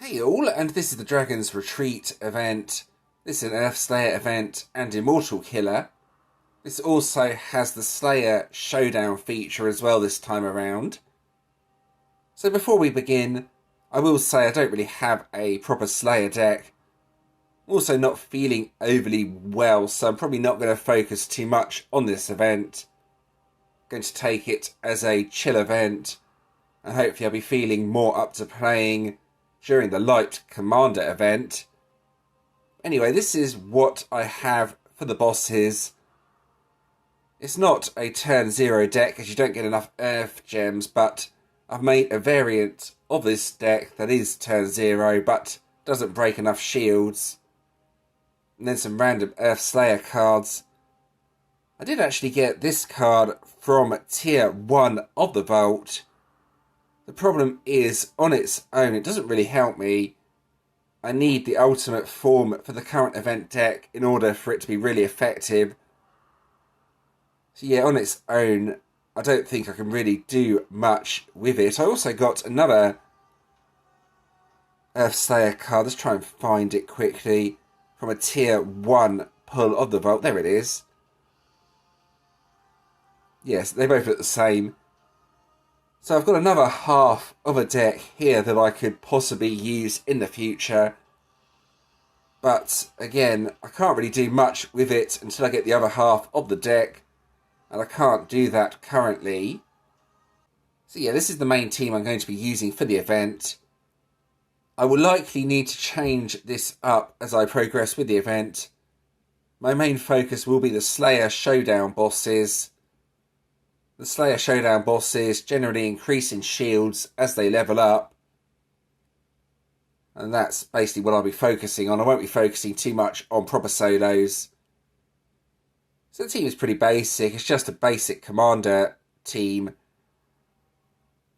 Hey all, and this is the Dragon's Retreat event. This is an Earth Slayer event and Immortal Killer. This also has the Slayer Showdown feature as well this time around. So before we begin, I will say I don't really have a proper Slayer deck. I'm also not feeling overly well, so I'm probably not going to focus too much on this event. I'm going to take it as a chill event, and hopefully I'll be feeling more up to playing during the Light Commander event. Anyway, this is what I have for the bosses. It's not a turn 0 deck as you don't get enough Earth Gems, but I've made a variant of this deck that is turn 0 but doesn't break enough shields. And then some random Earth Slayer cards. I did actually get this card from tier 1 of the vault. The problem is, on its own, it doesn't really help me. I need the ultimate form for the current event deck in order for it to be really effective. So yeah, on its own, I don't think I can really do much with it. I also got another Earth Slayer card. Let's try and find it quickly. From a tier 1 pull of the vault. There it is. Yes, they both look the same. So I've got another half of a deck here that I could possibly use in the future. But again, I can't really do much with it until I get the other half of the deck. And I can't do that currently. So yeah, this is the main team I'm going to be using for the event. I will likely need to change this up as I progress with the event. My main focus will be the Slayer Showdown bosses. The Slayer Showdown bosses generally increase in shields as they level up. And that's basically what I'll be focusing on. I won't be focusing too much on proper solos. So the team is pretty basic. It's just a basic commander team.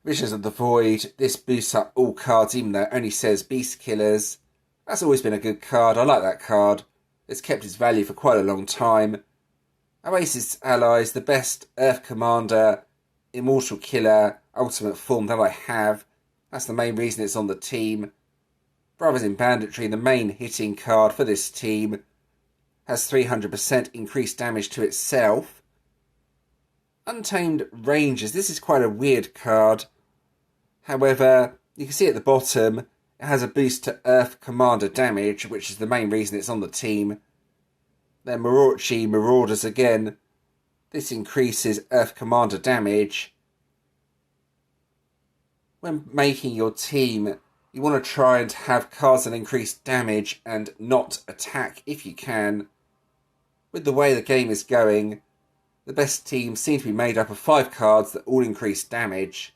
Visions of the Void. This boosts up all cards even though it only says Beast Killers. That's always been a good card. I like that card. It's kept its value for quite a long time. Oasis Allies, the best Earth Commander, Immortal Killer, Ultimate form that I have. That's the main reason it's on the team. Brothers in Banditry, the main hitting card for this team, has 300% increased damage to itself. Untamed Rangers, this is quite a weird card. However, you can see at the bottom, it has a boost to Earth Commander damage, which is the main reason it's on the team. Then Morochi Marauders again. This increases Earth Commander damage. When making your team, you want to try and have cards that increase damage and not attack if you can. With the way the game is going, the best teams seem to be made up of 5 cards that all increase damage.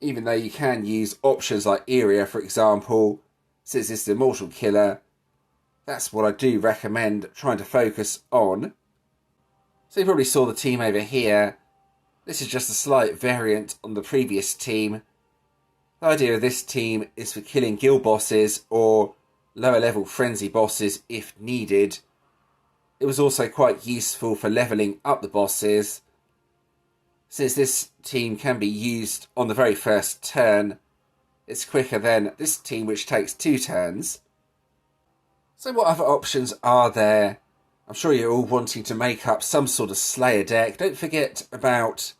Even though you can use options like Iria, for example, since it's the Immortal Killer. That's what I do recommend trying to focus on. So you probably saw the team over here. This is just a slight variant on the previous team. The idea of this team is for killing guild bosses or lower level frenzy bosses if needed. It was also quite useful for levelling up the bosses, since this team can be used on the very first turn. It's quicker than this team which takes 2 turns. So what other options are there? I'm sure you're all wanting to make up some sort of Slayer deck. Don't forget about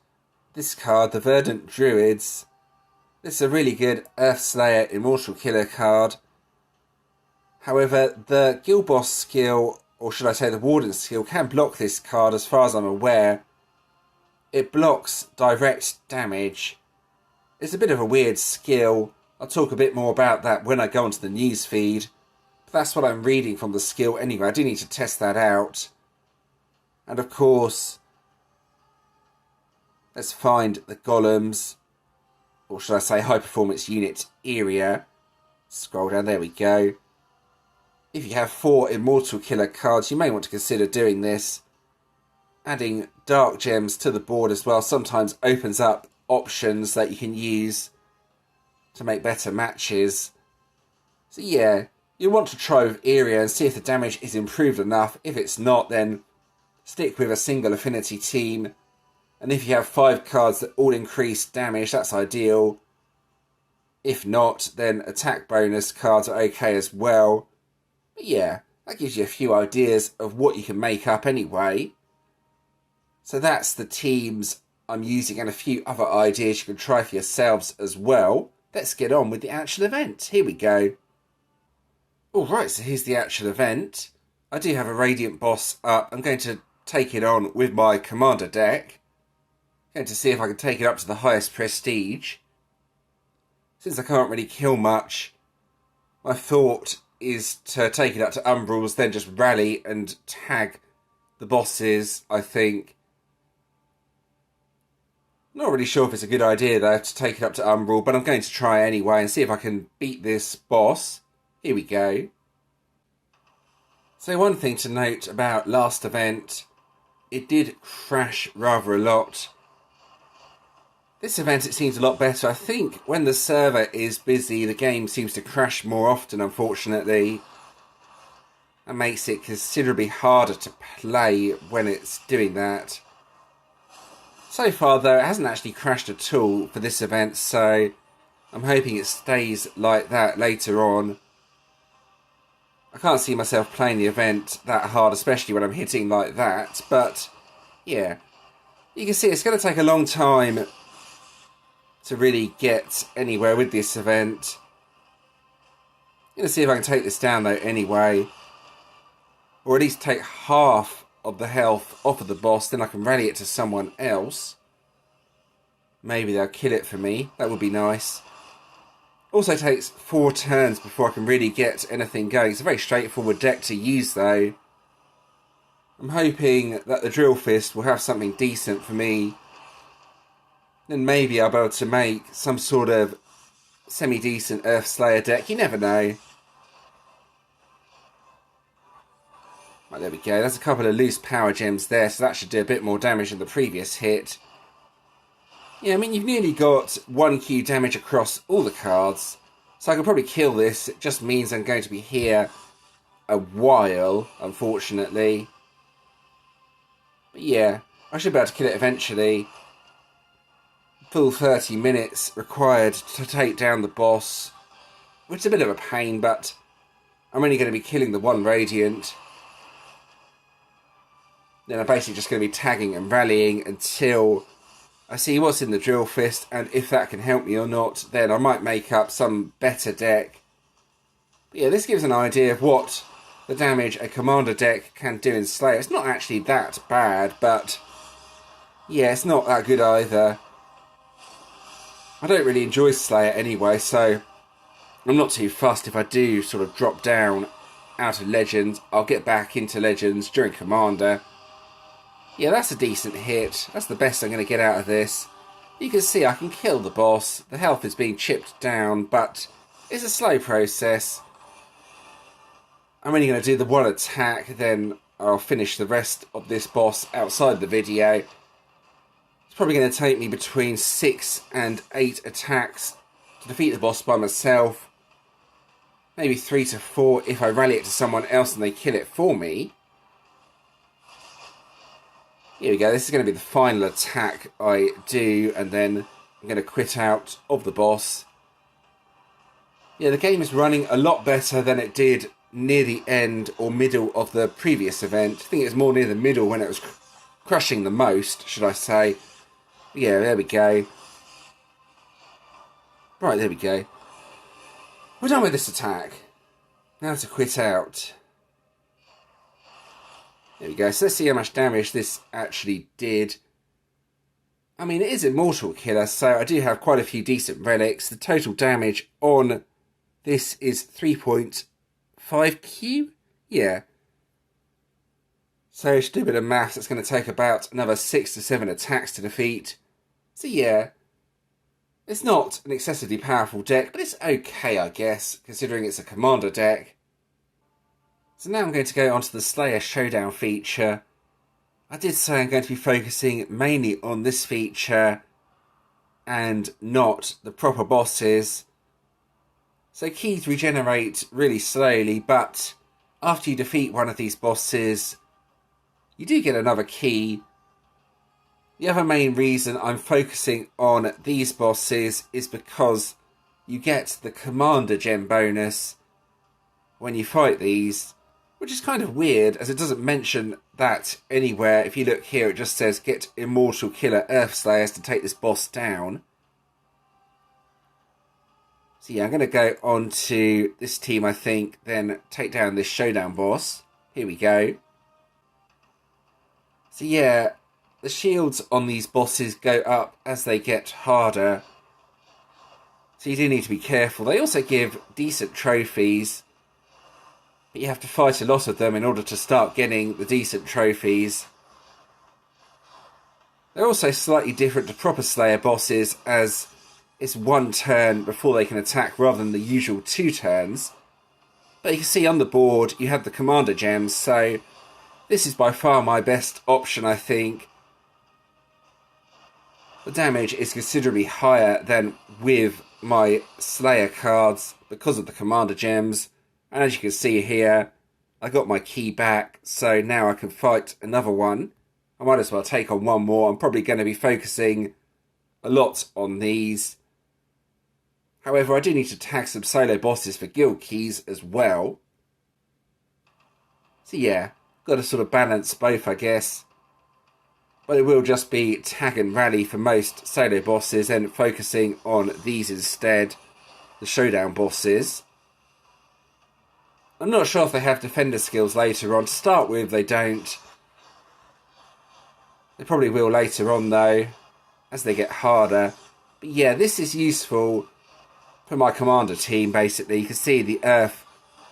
this card, the Verdant Druids. This is a really good Earth Slayer Immortal Killer card. However, the Guild Boss skill, or should I say the Warden skill, can block this card as far as I'm aware. It blocks direct damage. It's a bit of a weird skill. I'll talk a bit more about that when I go onto the news feed. That's what I'm reading from the skill anyway. I do need to test that out. And of course, let's find the golems. Or should I say High Performance Unit Iria. Scroll down, there we go. If you have 4 Immortal Killer cards, you may want to consider doing this. Adding Dark Gems to the board as well sometimes opens up options that you can use to make better matches. So yeah, you want to try with Iria and see if the damage is improved enough. If it's not, then stick with a single affinity team. And if you have 5 cards that all increase damage, that's ideal. If not, then attack bonus cards are okay as well. But yeah, that gives you a few ideas of what you can make up anyway. So that's the teams I'm using and a few other ideas you can try for yourselves as well. Let's get on with the actual event. Here we go. Alright, so here's the actual event. I do have a Radiant boss up. I'm going to take it on with my Commander deck. Going to see if I can take it up to the highest prestige. Since I can't really kill much, my thought is to take it up to Umbrals, then just rally and tag the bosses, I think. Not really sure if it's a good idea though to take it up to Umbral, but I'm going to try anyway and see if I can beat this boss. Here we go. So one thing to note about last event, it did crash rather a lot. This event it seems a lot better. I think when the server is busy, the game seems to crash more often, unfortunately. That makes it considerably harder to play when it's doing that. So far, though, it hasn't actually crashed at all for this event, so I'm hoping it stays like that later on. I can't see myself playing the event that hard, especially when I'm hitting like that, but yeah. You can see it's going to take a long time to really get anywhere with this event. I'm going to see if I can take this down, though, anyway. Or at least take half of the health off of the boss, then I can rally it to someone else. Maybe they'll kill it for me. That would be nice. Also takes 4 turns before I can really get anything going. It's a very straightforward deck to use though. I'm hoping that the Drillfist will have something decent for me. Then maybe I'll be able to make some sort of semi-decent Earth Slayer deck. You never know. Right, there we go. There's a couple of loose power gems there, so that should do a bit more damage than the previous hit. Yeah, I mean, you've nearly got 1Q damage across all the cards, so I can probably kill this. It just means I'm going to be here a while, unfortunately. But yeah, I should be able to kill it eventually. Full 30 minutes required to take down the boss, which is a bit of a pain, but I'm only going to be killing the one Radiant. Then I'm basically just going to be tagging and rallying until I see what's in the Drillfist, and if that can help me or not, then I might make up some better deck. But yeah, this gives an idea of what the damage a Commander deck can do in Slayer. It's not actually that bad, but yeah, it's not that good either. I don't really enjoy Slayer anyway, so I'm not too fussed if I do sort of drop down out of Legends. I'll get back into Legends during Commander. Yeah, that's a decent hit. That's the best I'm going to get out of this. You can see I can kill the boss. The health is being chipped down, but it's a slow process. I'm only going to do the one attack, then I'll finish the rest of this boss outside the video. It's probably going to take me between 6 and 8 attacks to defeat the boss by myself. Maybe 3 to 4 if I rally it to someone else and they kill it for me. Here we go, this is going to be the final attack I do, and then I'm going to quit out of the boss. Yeah, the game is running a lot better than it did near the end or middle of the previous event. I think it was more near the middle when it was crushing the most, should I say. Yeah, there we go. Right, there we go. We're done with this attack. Now to quit out. There we go, so let's see how much damage this actually did. I mean, it is Immortal Killer, so I do have quite a few decent relics. The total damage on this is 3.5Q? Yeah. So to do a bit of maths, it's going to take about another 6 to 7 attacks to defeat. So yeah, it's not an excessively powerful deck, but it's okay, I guess, considering it's a Commander deck. So now I'm going to go on to the Slayer Showdown feature. I did say I'm going to be focusing mainly on this feature and not the proper bosses. So keys regenerate really slowly, but after you defeat one of these bosses, you do get another key. The other main reason I'm focusing on these bosses is because you get the Commander Gem bonus when you fight these, which is kind of weird as it doesn't mention that anywhere. If you look here, it just says get Immortal Killer Earth Slayers to take this boss down. So yeah, I'm going to go on to this team, I think, then take down this Showdown boss. Here we go. So yeah, the shields on these bosses go up as they get harder. So you do need to be careful. They also give decent trophies, but you have to fight a lot of them in order to start getting the decent trophies. They're also slightly different to proper Slayer bosses, as it's one turn before they can attack rather than the usual 2 turns. But you can see on the board you have the Commander Gems, so this is by far my best option, I think. The damage is considerably higher than with my Slayer cards because of the Commander Gems. And as you can see here, I got my key back, so now I can fight another one. I might as well take on one more. I'm probably going to be focusing a lot on these. However, I do need to tag some solo bosses for guild keys as well. So yeah, got to sort of balance both, I guess. But it will just be tag and rally for most solo bosses and focusing on these instead, the Showdown bosses. I'm not sure if they have defender skills later on. To start with, they don't. They probably will later on though, as they get harder. But yeah, this is useful for my commander team, basically. You can see the Earth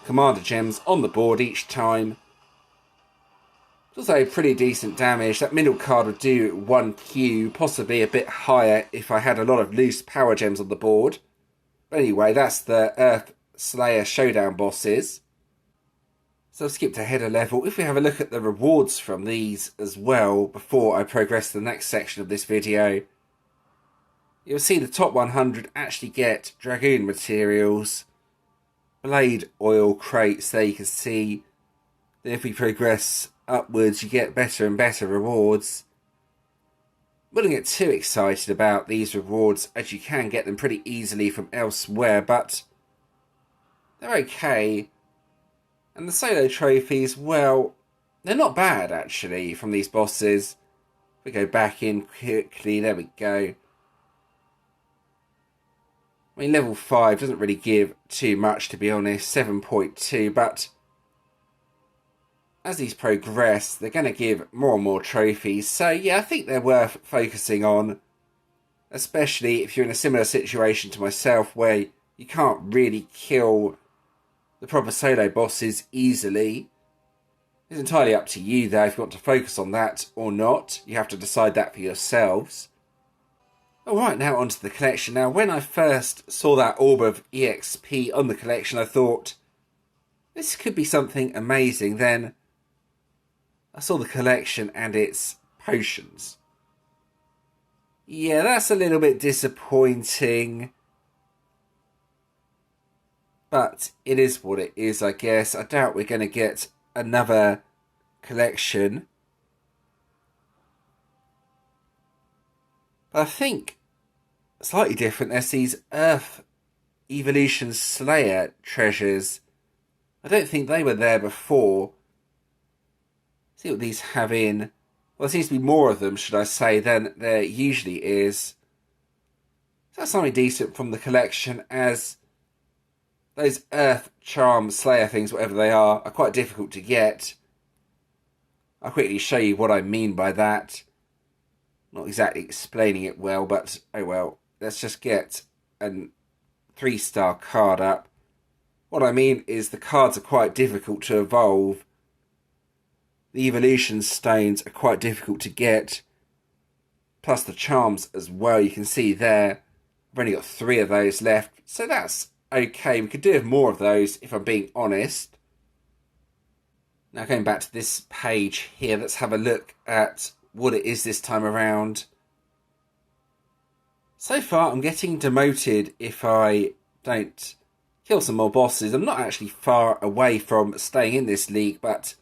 Commander Gems on the board each time. It's also pretty decent damage. That middle card would do 1Q, possibly a bit higher if I had a lot of loose power gems on the board. But anyway, that's the Earth Slayer Showdown bosses. So I'll skip to header level. If we have a look at the rewards from these as well, before I progress to the next section of this video, you'll see the top 100 actually get Dragoon materials, Blade Oil crates, there you can see. Then if we progress upwards, you get better and better rewards. Wouldn't get too excited about these rewards, as you can get them pretty easily from elsewhere, but they're okay. And the solo trophies, well, they're not bad actually from these bosses. If we go back in quickly, there we go. I mean, level 5 doesn't really give too much, to be honest, 7.2, but as these progress, they're going to give more and more trophies. So yeah, I think they're worth focusing on, especially if you're in a similar situation to myself where you can't really kill the proper solo bosses easily. It's entirely up to you though if you want to focus on that or not. You have to decide that for yourselves. Alright, now onto the collection. Now, when I first saw that orb of EXP on the collection, I thought, this could be something amazing. Then I saw the collection and it's potions. Yeah, that's a little bit disappointing. But it is what it is, I guess. I doubt we're going to get another collection. But I think slightly different. There's these Earth Evolution Slayer treasures. I don't think they were there before. See what these have in. Well, there seems to be more of them, should I say, than there usually is. So that's something decent from the collection, as those Earth Charm Slayer things, whatever they are quite difficult to get. I'll quickly show you what I mean by that. Not exactly explaining it well, but oh well. Let's just get a 3-star card up. What I mean is the cards are quite difficult to evolve. The evolution stones are quite difficult to get. Plus the charms as well, you can see there. I've only got 3 of those left, so that's okay. We could do with more of those, if I'm being honest. Now going back to this page here, let's have a look at what it is this time around. So far, I'm getting demoted if I don't kill some more bosses. I'm not actually far away from staying in this league, but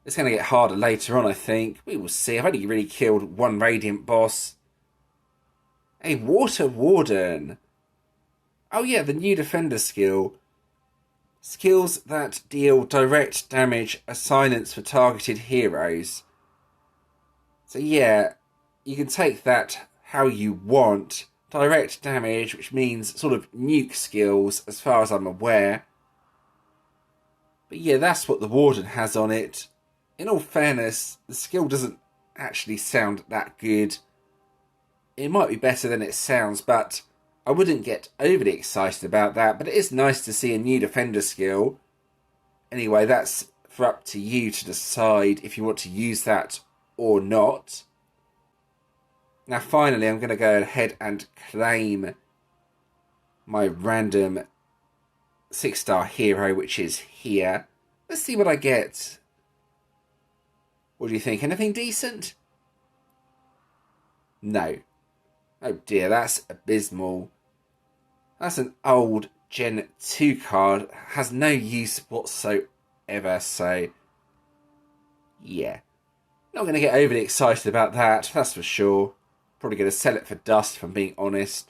it's going to get harder later on, I think. We will see. I've only really killed 1 Radiant boss. A Water Warden. Oh yeah, the new defender skill. Skills that deal direct damage are silenced for targeted heroes. So yeah, you can take that how you want. Direct damage, which means sort of nuke skills as far as I'm aware. But yeah, that's what the Warden has on it. In all fairness, the skill doesn't actually sound that good. It might be better than it sounds, but I wouldn't get overly excited about that. But it is nice to see a new defender skill. Anyway, that's for up to you to decide if you want to use that or not. Now finally, I'm going to go ahead and claim my random 6-star hero, which is here. Let's see what I get. What do you think? Anything decent? No. Oh dear, that's abysmal. That's an old Gen 2 card. Has no use whatsoever, so yeah. Not going to get overly excited about that, that's for sure. Probably going to sell it for dust, if I'm being honest.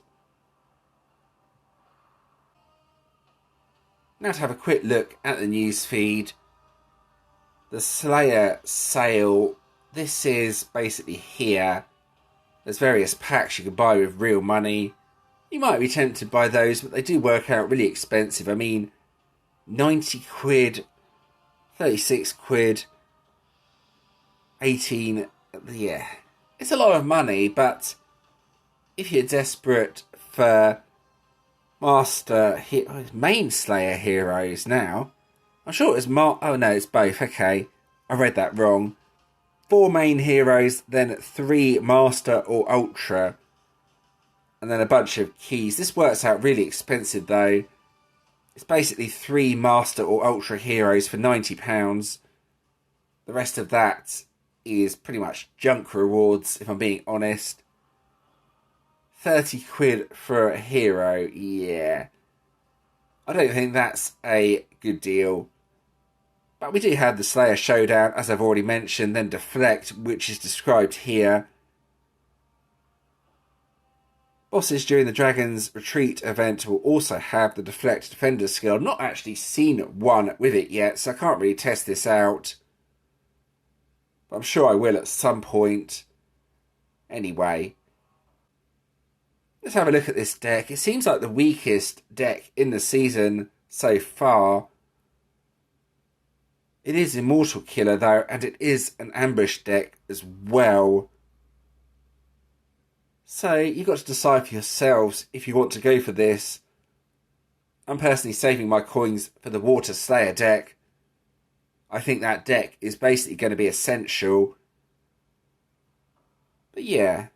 Now to have a quick look at the news feed. The Slayer sale. This is basically here. There's various packs you can buy with real money. You might be tempted by those, but they do work out really expensive. I mean, 90 quid, 36 quid, 18, yeah. It's a lot of money, but if you're desperate for main Slayer heroes now, I'm sure it was oh no, it's both, okay. I read that wrong. 4 main heroes, then 3 Master or Ultra, and then a bunch of keys. This works out really expensive though. It's basically 3 Master or Ultra heroes for £90. The rest of that is pretty much junk rewards, if I'm being honest. 30 quid for a hero, yeah. I don't think that's a good deal. But we do have the Slayer Showdown, as I've already mentioned, then Deflect, which is described here. Bosses during the Dragon's Retreat event will also have the Deflect Defender skill. I've not actually seen one with it yet, so I can't really test this out. But I'm sure I will at some point. Anyway, let's have a look at this deck. It seems like the weakest deck in the season so far. It is Immortal Killer though, and it is an ambush deck as well. So you've got to decide for yourselves if you want to go for this. I'm personally saving my coins for the Water Slayer deck. I think that deck is basically going to be essential. But yeah,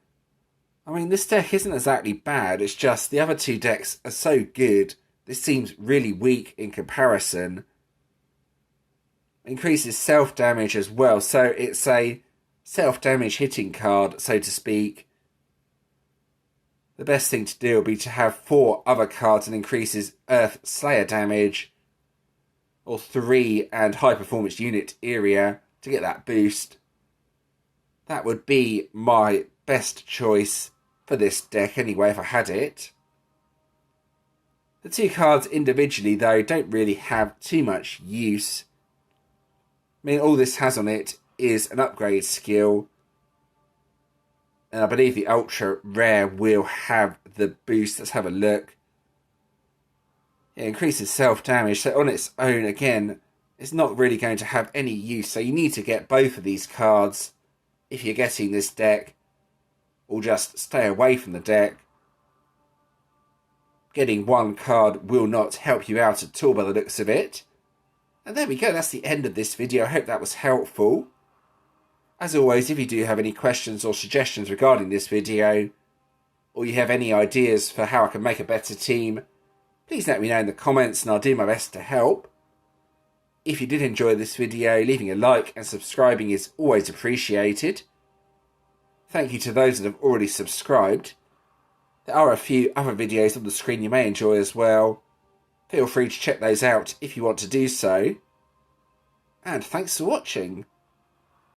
I mean, this deck isn't exactly bad. It's just the other 2 decks are so good. This seems really weak in comparison. Increases self-damage as well. So it's a self-damage hitting card, so to speak. The best thing to do would be to have 4 other cards and increases Earth Slayer damage. Or 3 and High Performance Unit Iria to get that boost. That would be my best choice for this deck anyway, if I had it. The 2 cards individually, though, don't really have too much use. I mean, all this has on it is an upgrade skill. And I believe the Ultra Rare will have the boost. Let's have a look. It increases self-damage, so on its own, again, it's not really going to have any use. So you need to get both of these cards if you're getting this deck, or just stay away from the deck. Getting one card will not help you out at all by the looks of it. And there we go, that's the end of this video. I hope that was helpful. As always, if you do have any questions or suggestions regarding this video, or you have any ideas for how I can make a better team, please let me know in the comments and I'll do my best to help. If you did enjoy this video, leaving a like and subscribing is always appreciated. Thank you to those that have already subscribed. There are a few other videos on the screen you may enjoy as well. Feel free to check those out if you want to do so. And thanks for watching.